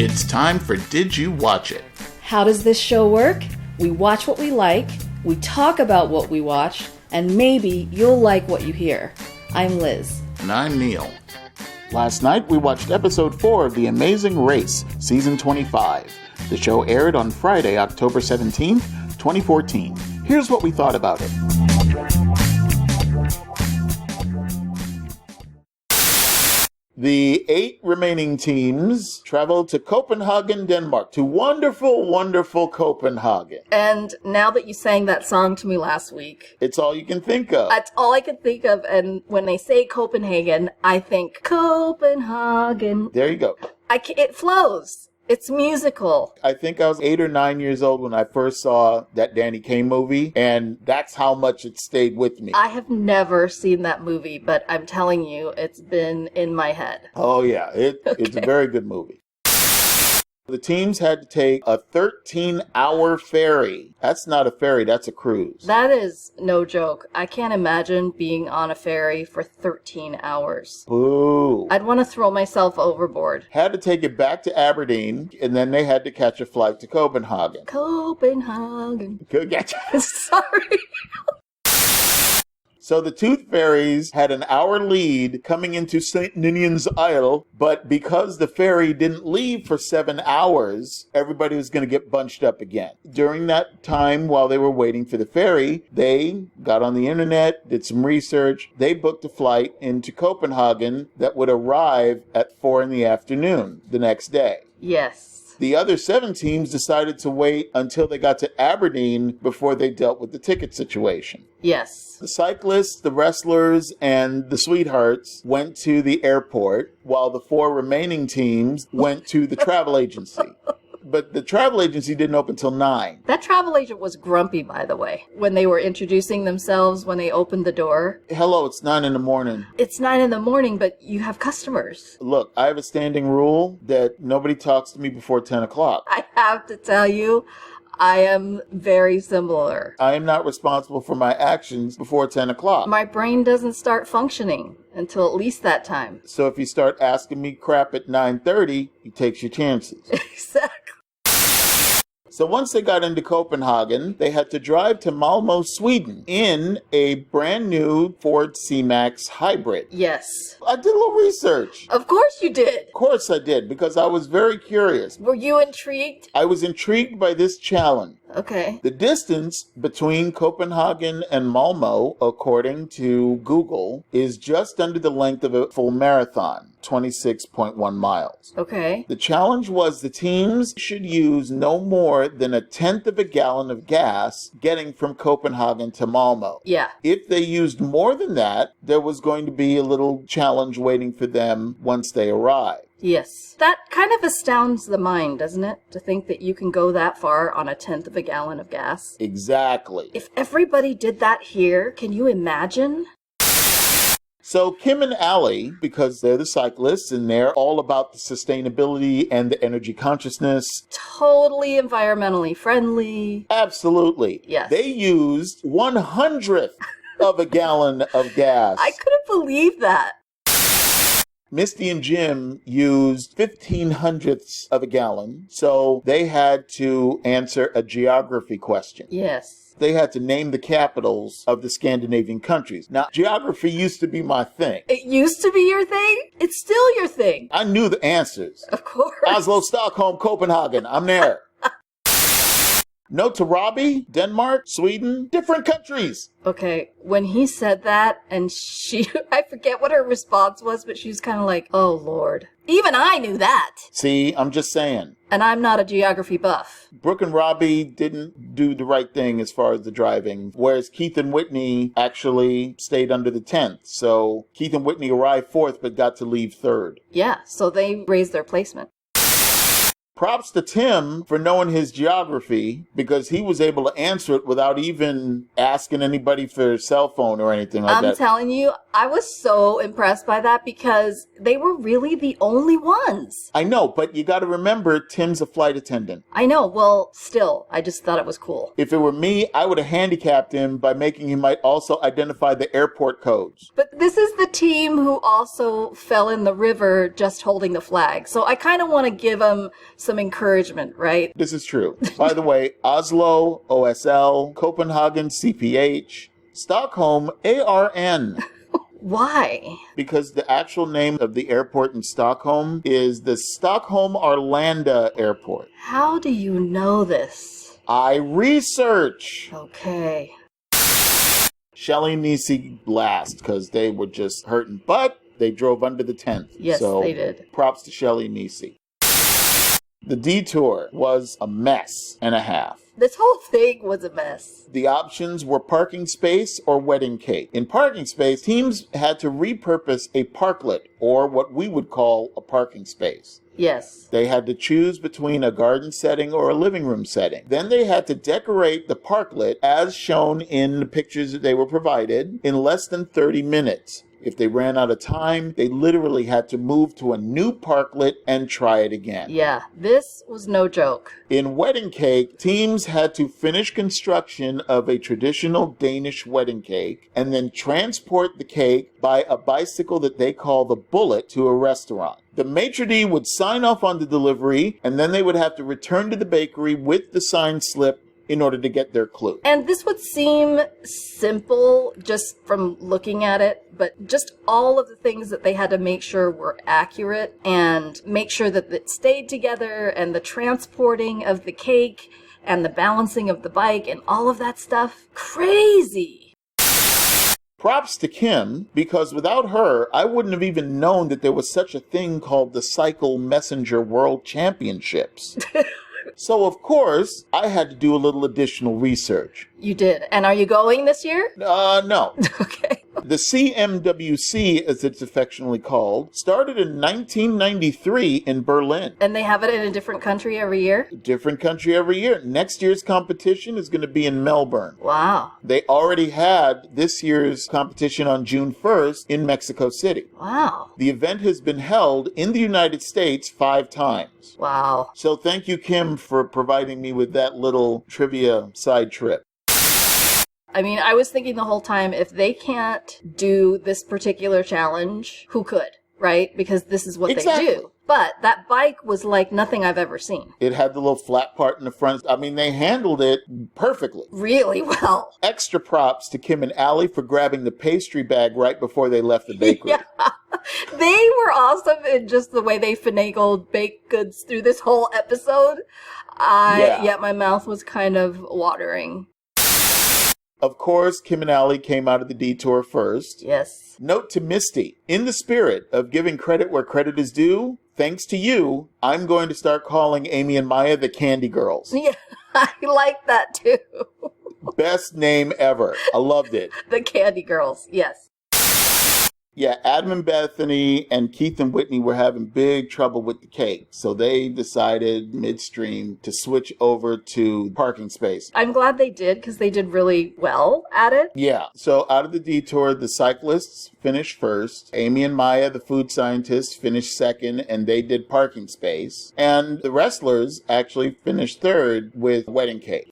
It's time for Did You Watch It? How does this show work? We watch what we like, we talk about what we watch, and maybe you'll like what you hear. I'm Liz. And I'm Neil. Last night we watched episode 4 of The Amazing Race, season 25. The show aired on Friday, October 17th, 2014. Here's what we thought about it. The 8 remaining teams traveled to Copenhagen, Denmark, to wonderful, wonderful Copenhagen. And now that you sang that song to me last week, it's all you can think of. That's all I can think of. And when they say Copenhagen, I think Copenhagen. There you go. It flows. It's musical. I think I was 8 or 9 years old when I first saw that Danny Kaye movie, and that's how much it stayed with me. I have never seen that movie, but I'm telling you, it's been in my head. Oh, yeah. It's a very good movie. The teams had to take a 13-hour ferry. That's not a ferry, that's a cruise. That is no joke. I can't imagine being on a ferry for 13 hours. Ooh. I'd want to throw myself overboard. Had to take it back to Aberdeen, and then they had to catch a flight to Copenhagen. Copenhagen. Good. Sorry. So the two ferries had an hour lead coming into St. Ninian's Isle, but because the ferry didn't leave for 7 hours, everybody was going to get bunched up again. During that time, while they were waiting for the ferry, they got on the internet, did some research. They booked a flight into Copenhagen that would arrive at 4 in the afternoon the next day. Yes. The other 7 teams decided to wait until they got to Aberdeen before they dealt with the ticket situation. Yes. The cyclists, the wrestlers, and the sweethearts went to the airport, while the 4 remaining teams went to the travel agency. But the travel agency didn't open till 9. That travel agent was grumpy, by the way, when they were introducing themselves, when they opened the door. Hello, it's 9 in the morning. It's 9 in the morning, but you have customers. Look, I have a standing rule that nobody talks to me before 10 o'clock. I have to tell you, I am very similar. I am not responsible for my actions before 10 o'clock. My brain doesn't start functioning until at least that time. So if you start asking me crap at 9:30, you take your chances. Exactly. So once they got into Copenhagen, they had to drive to Malmö, Sweden, in a brand new Ford C-Max hybrid. Yes. I did a little research. Of course you did. Of course I did, because I was very curious. Were you intrigued? I was intrigued by this challenge. Okay. The distance between Copenhagen and Malmö, according to Google, is just under the length of a full marathon, 26.1 miles. Okay. The challenge was the teams should use no more than 1/10 of a gallon of gas getting from Copenhagen to Malmö. Yeah. If they used more than that, there was going to be a little challenge waiting for them once they arrived. Yes. That kind of astounds the mind, doesn't it? To think that you can go that far on 1/10 of a gallon of gas. Exactly. If everybody did that here, can you imagine? So Kim and Allie, because they're the cyclists and they're all about the sustainability and the energy consciousness. Totally environmentally friendly. Absolutely. Yes. They used 1/100th of a gallon of gas. I couldn't believe that. Misty and Jim used 1/1500ths of a gallon, so they had to answer a geography question. Yes. They had to name the capitals of the Scandinavian countries. Now, geography used to be my thing. It used to be your thing? It's still your thing. I knew the answers. Of course. Oslo, Stockholm, Copenhagen. I'm there. Note to Robbie, Denmark, Sweden, different countries. Okay, when he said that, and I forget what her response was, but she was kind of like, oh, Lord. Even I knew that. See, I'm just saying. And I'm not a geography buff. Brooke and Robbie didn't do the right thing as far as the driving, whereas Keith and Whitney actually stayed under the 10th. So Keith and Whitney arrived 4th, but got to leave 3rd. Yeah, so they raised their placement. Props to Tim for knowing his geography because he was able to answer it without even asking anybody for a cell phone or anything like that. I'm telling you, I was so impressed by that because they were really the only ones. I know, but you got to remember, Tim's a flight attendant. I know. Well, still, I just thought it was cool. If it were me, I would have handicapped him by making him might also identify the airport codes. But this is the team who also fell in the river just holding the flag. So I kind of want to give them some encouragement, right? This is true. By the way, Oslo, OSL, Copenhagen, CPH, Stockholm, ARN. Why? Because the actual name of the airport in Stockholm is the Stockholm Arlanda Airport. How do you know this? I research. Okay. Shelley and Nisi last because they were just hurting, but they drove under the 10th. Yes, so they did. Props to Shelley and Nisi. The detour was a mess and a half. This whole thing was a mess. The options were parking space or wedding cake. In parking space, teams had to repurpose a parklet, or what we would call a parking space. Yes. They had to choose between a garden setting or a living room setting. Then they had to decorate the parklet as shown in the pictures that they were provided in less than 30 minutes. If they ran out of time, they literally had to move to a new parklet and try it again. Yeah, this was no joke. In wedding cake, teams had to finish construction of a traditional Danish wedding cake and then transport the cake by a bicycle that they call the Bullet to a restaurant. The maitre d' would sign off on the delivery, and then they would have to return to the bakery with the signed slip in order to get their clue. And this would seem simple just from looking at it, but just all of the things that they had to make sure were accurate and make sure that it stayed together, and the transporting of the cake and the balancing of the bike and all of that stuff. Crazy. Props to Kim, because without her, I wouldn't have even known that there was such a thing called the Cycle Messenger World Championships. So, of course, I had to do a little additional research. You did. And are you going this year? No. Okay. The CMWC, as it's affectionately called, started in 1993 in Berlin. And they have it in a different country every year? Different country every year. Next year's competition is going to be in Melbourne. Wow. They already had this year's competition on June 1st in Mexico City. Wow. The event has been held in the United States 5 times. Wow. So thank you, Kim, for providing me with that little trivia side trip. I mean, I was thinking the whole time, if they can't do this particular challenge, who could, right? Because this is what Exactly. they do. But that bike was like nothing I've ever seen. It had the little flat part in the front. I mean, they handled it perfectly. Really well. Extra props to Kim and Allie for grabbing the pastry bag right before they left the bakery. Yeah. They were awesome in just the way they finagled baked goods through this whole episode. Yeah, my mouth was kind of watering. Of course, Kim and Allie came out of the detour first. Yes. Note to Misty, in the spirit of giving credit where credit is due, thanks to you, I'm going to start calling Amy and Maya the Candy Girls. Yeah, I like that too. Best name ever. I loved it. The Candy Girls, yes. Yeah, Adam and Bethany and Keith and Whitney were having big trouble with the cake. So they decided midstream to switch over to parking space. I'm glad they did because they did really well at it. Yeah. So out of the detour, the cyclists finished first. Amy and Maya, the food scientists, finished second, and they did parking space. And the wrestlers actually finished third with wedding cake.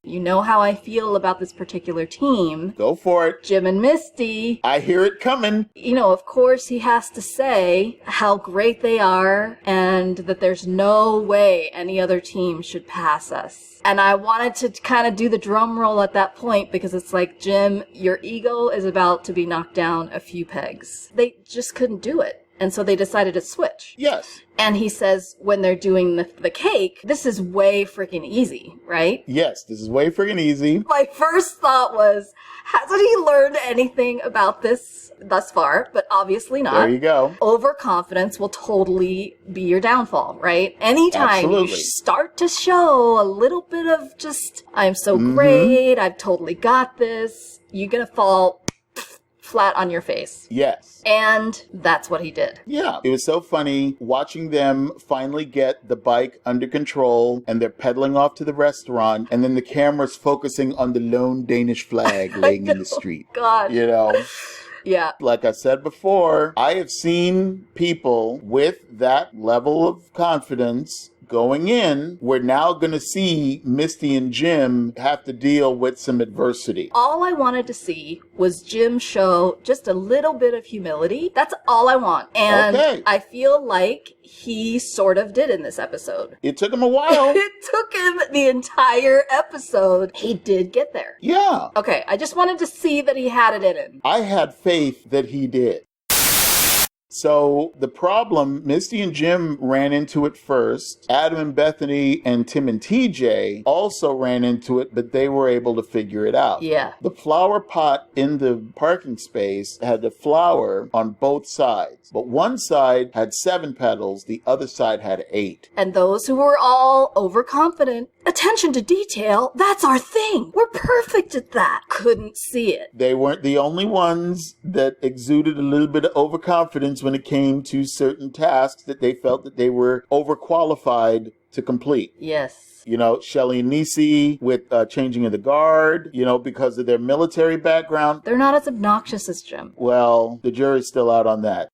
You know how I feel about this particular team. Go for it. Jim and Misty. I hear it coming. You know, of course, he has to say how great they are and that there's no way any other team should pass us. And I wanted to kind of do the drum roll at that point because it's like, Jim, your ego is about to be knocked down a few pegs. They just couldn't do it. And so they decided to switch. Yes. And he says when they're doing the cake, this is way freaking easy, right? Yes, this is way freaking easy. My first thought was, hasn't he learned anything about this thus far? But obviously not. There you go. Overconfidence will totally be your downfall, right? Anytime Absolutely. you start to show a little bit of just, I'm so great, I've totally got this, you're going to fall flat on your face. Yes. And that's what he did. Yeah. It was so funny watching them finally get the bike under control and they're pedaling off to the restaurant and then the camera's focusing on the lone Danish flag laying in the street. God. You know? Yeah. Like I said before, I have seen people with that level of confidence going in. We're now going to see Misty and Jim have to deal with some adversity. All I wanted to see was Jim show just a little bit of humility. That's all I want. And I feel like he sort of did in this episode. It took him a while. It took him the entire episode. He did get there. Yeah. Okay, I just wanted to see that he had it in him. I had faith that he did. So the problem, Misty and Jim ran into it first. Adam and Bethany and Tim and TJ also ran into it, but they were able to figure it out. Yeah. The flower pot in the parking space had the flower on both sides, but one side had 7 petals, the other side had 8. And those who were all overconfident, attention to detail, that's our thing. We're perfect at that. Couldn't see it. They weren't the only ones that exuded a little bit of overconfidence when it came to certain tasks that they felt that they were overqualified to complete. Yes. You know, Shelley and Nisi with changing of the guard, you know, because of their military background. They're not as obnoxious as Jim. Well, the jury's still out on that.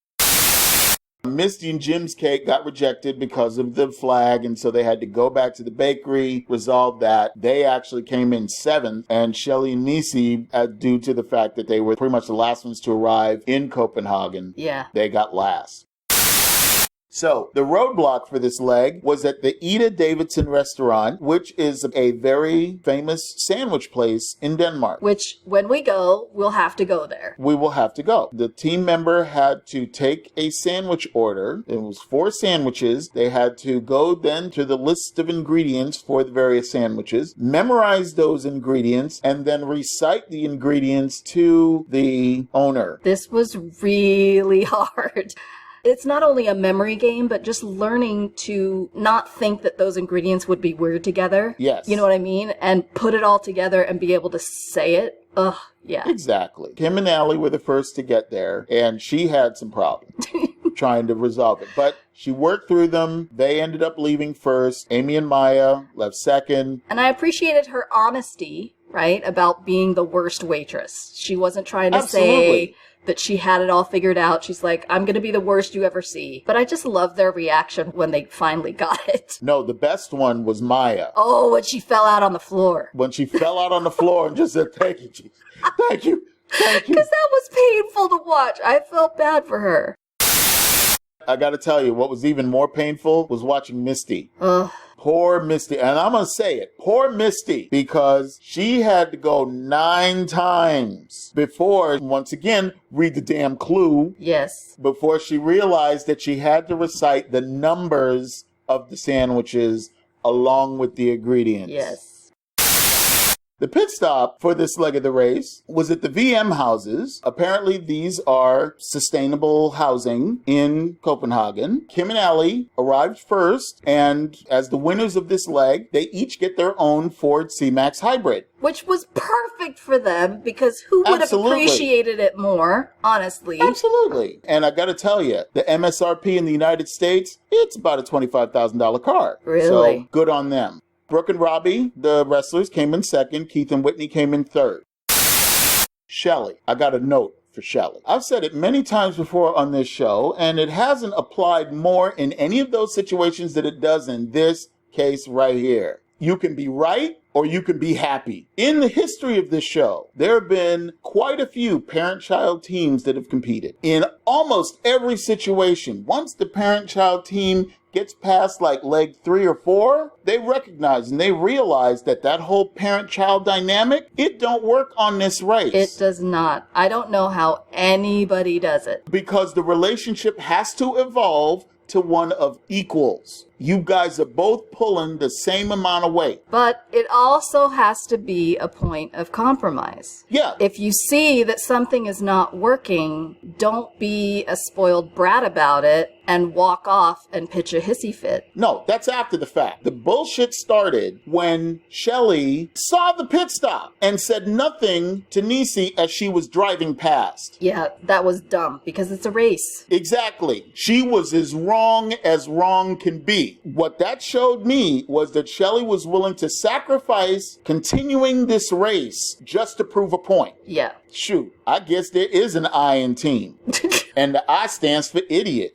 Misty and Jim's cake got rejected because of the flag, and so they had to go back to the bakery, resolve that. They actually came in 7th, and Shelley and Nisi, due to the fact that they were pretty much the last ones to arrive in Copenhagen, they got last. So, the roadblock for this leg was at the Ida Davidson restaurant, which is a very famous sandwich place in Denmark. Which, when we go, we'll have to go there. We will have to go. The team member had to take a sandwich order. It was 4 sandwiches. They had to go then to the list of ingredients for the various sandwiches, memorize those ingredients, and then recite the ingredients to the owner. This was really hard. It's not only a memory game, but just learning to not think that those ingredients would be weird together. Yes. You know what I mean? And put it all together and be able to say it. Ugh, yeah. Exactly. Kim and Allie were the first to get there, and she had some problems trying to resolve it. But she worked through them. They ended up leaving first. Amy and Maya left second. And I appreciated her honesty, right, about being the worst waitress. She wasn't trying to say that she had it all figured out. She's like, I'm going to be the worst you ever see. But I just love their reaction when they finally got it. No, the best one was Maya. Oh, when she fell out on the floor. When she fell out on the floor and just said, thank you, Jesus. Thank you. Thank you. Because that was painful to watch. I felt bad for her. I got to tell you, what was even more painful was watching Misty. Ugh. Poor Misty. And I'm going to say it. Poor Misty. Because she had to go 9 times before, once again, read the damn clue. Yes. Before she realized that she had to recite the numbers of the sandwiches along with the ingredients. Yes. The pit stop for this leg of the race was at the VM houses. Apparently, these are sustainable housing in Copenhagen. Kim and Allie arrived first, and as the winners of this leg, they each get their own Ford C-Max hybrid. Which was perfect for them, because who would have appreciated it more, honestly? Absolutely. And I got to tell you, the MSRP in the United States, it's about a $25,000 car. Really? So good on them. Brooke and Robbie, the wrestlers, came in second. Keith and Whitney came in third. Shelley. I got a note for Shelley. I've said it many times before on this show, and it hasn't applied more in any of those situations that it does in this case right here. You can be right or you can be happy. In the history of this show, there have been quite a few parent-child teams that have competed. In almost every situation, once the parent-child team gets past like leg 3 or 4, they recognize and they realize that that whole parent-child dynamic, it don't work on this race. It does not. I don't know how anybody does it. Because the relationship has to evolve to one of equals. You guys are both pulling the same amount of weight. But it also has to be a point of compromise. Yeah. If you see that something is not working, don't be a spoiled brat about it. and walk off and pitch a hissy fit. No, that's after the fact. The bullshit started when Shelley saw the pit stop and said nothing to Niecy as she was driving past. Yeah, that was dumb because it's a race. Exactly. She was as wrong can be. What that showed me was that Shelley was willing to sacrifice continuing this race just to prove a point. Yeah. Shoot, I guess there is an I in team. And the I stands for idiot.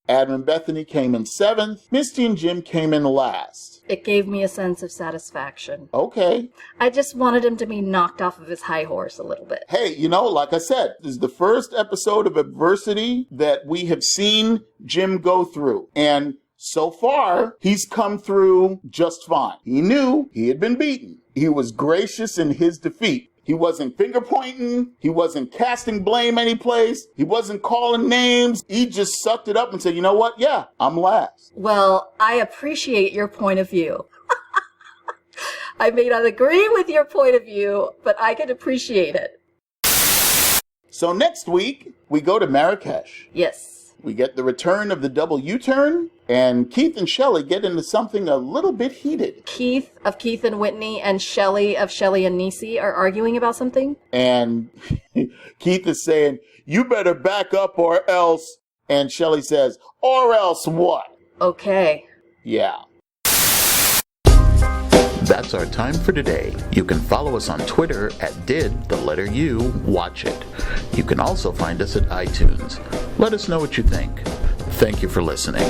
Adam and Bethany came in 7th. Misty and Jim came in last. It gave me a sense of satisfaction. Okay. I just wanted him to be knocked off of his high horse a little bit. Hey, like I said, this is the first episode of adversity that we have seen Jim go through. And so far, he's come through just fine. He knew he had been beaten. He was gracious in his defeat. He wasn't finger pointing. He wasn't casting blame anyplace. He wasn't calling names. He just sucked it up and said, you know what? Yeah, I'm last. Well, I appreciate your point of view. I may not agree with your point of view, but I can appreciate it. So next week, we go to Marrakesh. Yes. We get the return of the double U-turn, and Keith and Shelley get into something a little bit heated. Keith of Keith and Whitney and Shelley of Shelley and Niecy are arguing about something. And Keith is saying, you better back up or else. And Shelley says, or else what? Okay. Yeah. That's our time for today. You can follow us on Twitter at @DidTheLetterU.Watch-It. You can also find us at iTunes. Let us know what you think. Thank you for listening.